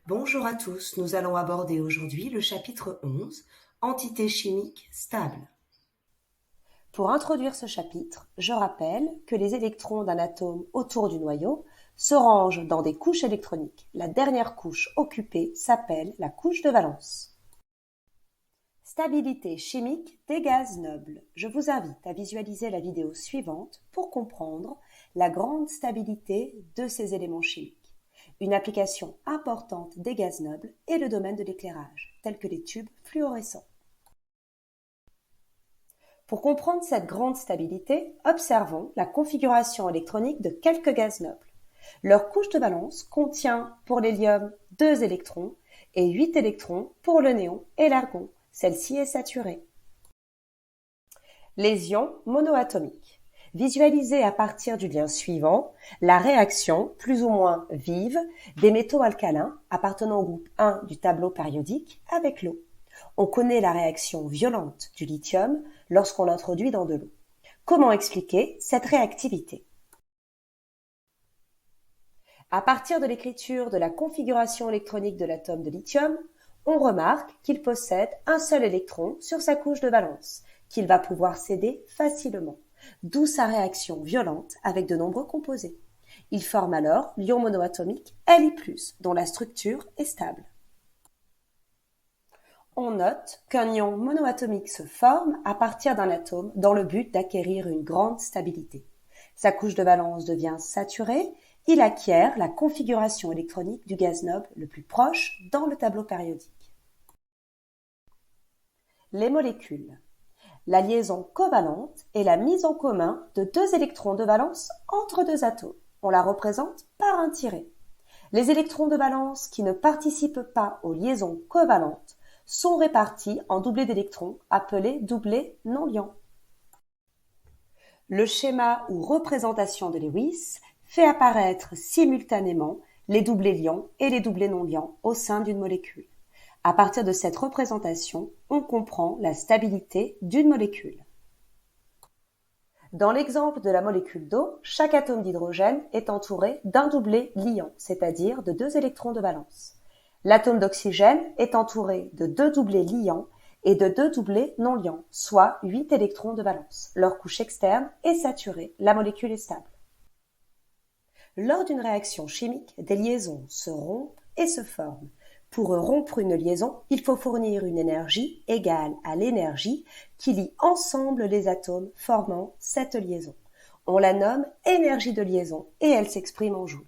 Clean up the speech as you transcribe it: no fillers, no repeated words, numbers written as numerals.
Bonjour à tous, nous allons aborder aujourd'hui le chapitre 11, Entités chimiques stables. Pour introduire ce chapitre, je rappelle que les électrons d'un atome autour du noyau se rangent dans des couches électroniques. La dernière couche occupée s'appelle la couche de valence. Stabilité chimique des gaz nobles. Je vous invite à visualiser la vidéo suivante pour comprendre la grande stabilité de ces éléments chimiques. Une application importante des gaz nobles est le domaine de l'éclairage, tel que les tubes fluorescents. Pour comprendre cette grande stabilité, observons la configuration électronique de quelques gaz nobles. Leur couche de valence contient pour l'hélium 2 électrons et 8 électrons pour le néon et l'argon. Celle-ci est saturée. Les ions monoatomiques. Visualisez à partir du lien suivant la réaction plus ou moins vive des métaux alcalins appartenant au groupe 1 du tableau périodique avec l'eau. On connaît la réaction violente du lithium lorsqu'on l'introduit dans de l'eau. Comment expliquer cette réactivité? À partir de l'écriture de la configuration électronique de l'atome de lithium, on remarque qu'il possède un seul électron sur sa couche de valence, qu'il va pouvoir céder facilement, d'où sa réaction violente avec de nombreux composés. Il forme alors l'ion monoatomique Li+, dont la structure est stable. On note qu'un ion monoatomique se forme à partir d'un atome dans le but d'acquérir une grande stabilité. Sa couche de valence devient saturée, il acquiert la configuration électronique du gaz noble le plus proche dans le tableau périodique. Les molécules. La liaison covalente est la mise en commun de deux électrons de valence entre deux atomes. On la représente par un tiret. Les électrons de valence qui ne participent pas aux liaisons covalentes sont répartis en doublés d'électrons appelés doublés non liants. Le schéma ou représentation de Lewis fait apparaître simultanément les doublés liants et les doublés non liants au sein d'une molécule. À partir de cette représentation, on comprend la stabilité d'une molécule. Dans l'exemple de la molécule d'eau, chaque atome d'hydrogène est entouré d'un doublé liant, c'est-à-dire de 2 électrons de valence. L'atome d'oxygène est entouré de 2 doublés liants et de 2 doublés non liants, soit 8 électrons de valence. Leur couche externe est saturée, la molécule est stable. Lors d'une réaction chimique, des liaisons se rompent et se forment. Pour rompre une liaison, il faut fournir une énergie égale à l'énergie qui lie ensemble les atomes formant cette liaison. On la nomme énergie de liaison et elle s'exprime en joules.